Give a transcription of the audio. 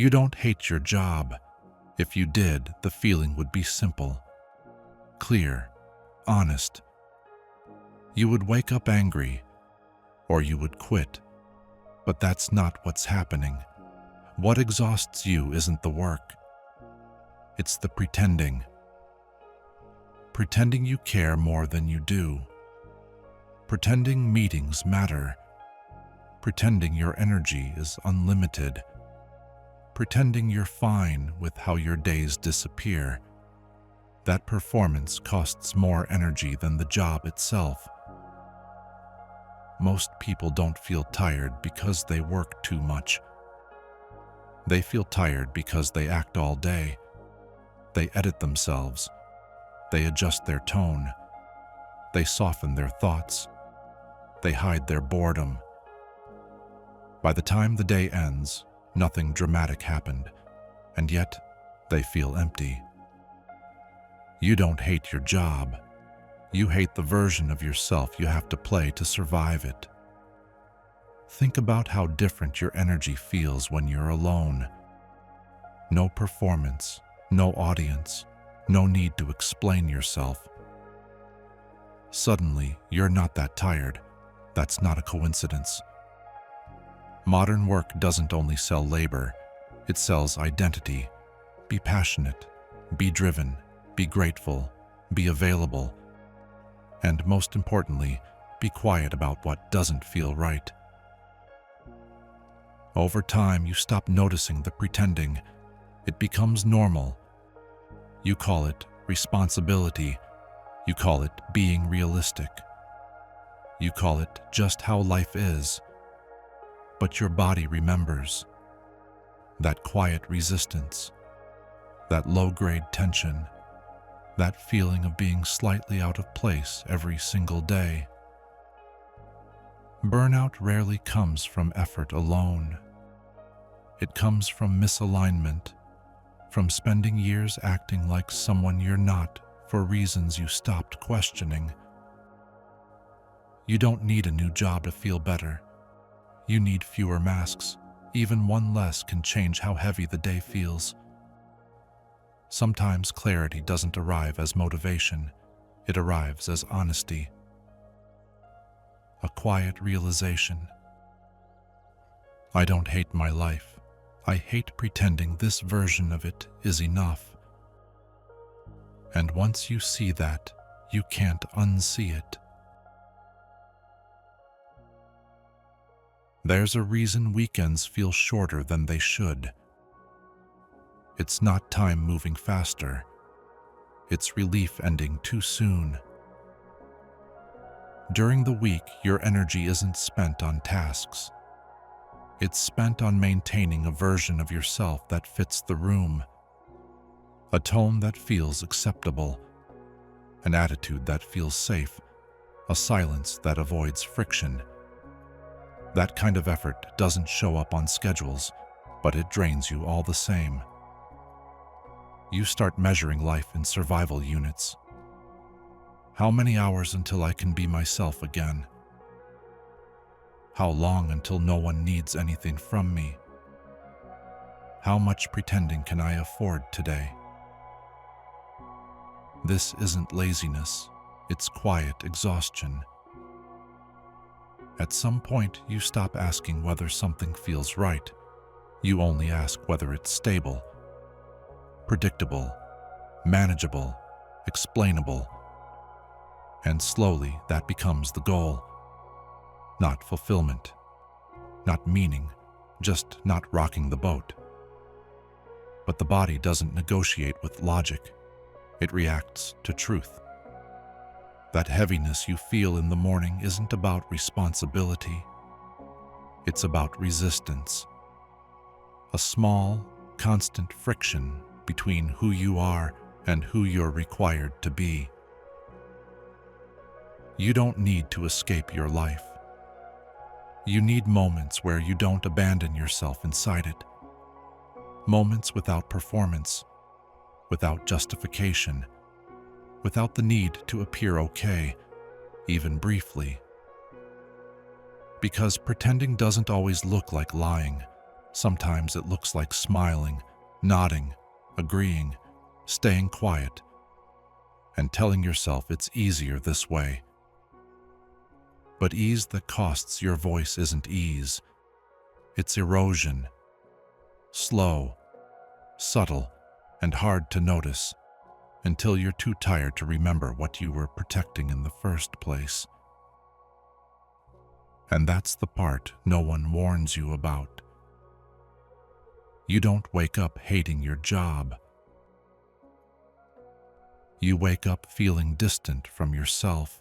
You don't hate your job. If you did, the feeling would be simple, clear, honest. You would wake up angry, or you would quit. But that's not what's happening. What exhausts you isn't the work. It's the pretending. Pretending you care more than you do. Pretending meetings matter. Pretending your energy is unlimited. Pretending you're fine with how your days disappear. That performance costs more energy than the job itself. Most people don't feel tired because they work too much. They feel tired because they act all day. They edit themselves. They adjust their tone. They soften their thoughts. They hide their boredom. By the time the day ends, nothing dramatic happened, and yet they feel empty. You don't hate your job. You hate the version of yourself you have to play to survive it. Think about how different your energy feels when you're alone. No performance, no audience, no need to explain yourself. Suddenly, you're not that tired. That's not a coincidence. Modern work doesn't only sell labor, it sells identity. Be passionate, be driven, be grateful, be available, and most importantly, be quiet about what doesn't feel right. Over time, you stop noticing the pretending. It becomes normal. You call it responsibility. You call it being realistic. You call it just how life is. But your body remembers. That quiet resistance, that low-grade tension, that feeling of being slightly out of place every single day. Burnout rarely comes from effort alone. It comes from misalignment, from spending years acting like someone you're not for reasons you stopped questioning. You don't need a new job to feel better. You need fewer masks. Even one less can change how heavy the day feels. Sometimes clarity doesn't arrive as motivation. It arrives as honesty. A quiet realization. I don't hate my life. I hate pretending this version of it is enough. And once you see that, you can't unsee it. There's a reason weekends feel shorter than they should. It's not time moving faster. It's relief ending too soon. During the week, your energy isn't spent on tasks. It's spent on maintaining a version of yourself that fits the room, a tone that feels acceptable, an attitude that feels safe, a silence that avoids friction. That kind of effort doesn't show up on schedules, but it drains you all the same. You start measuring life in survival units. How many hours until I can be myself again? How long until no one needs anything from me? How much pretending can I afford today? This isn't laziness, it's quiet exhaustion. At some point, you stop asking whether something feels right. You only ask whether it's stable, predictable, manageable, explainable. And slowly, that becomes the goal. Not fulfillment, not meaning, just not rocking the boat. But the body doesn't negotiate with logic. It reacts to truth. That heaviness you feel in the morning isn't about responsibility. It's about resistance. A small, constant friction between who you are and who you're required to be. You don't need to escape your life. You need moments where you don't abandon yourself inside it. Moments without performance, without justification, without the need to appear okay, even briefly. Because pretending doesn't always look like lying. Sometimes it looks like smiling, nodding, agreeing, staying quiet, and telling yourself it's easier this way. But ease that costs your voice isn't ease. It's erosion. Slow, subtle, and hard to notice until you're too tired to remember what you were protecting in the first place. And that's the part no one warns you about. You don't wake up hating your job. You wake up feeling distant from yourself.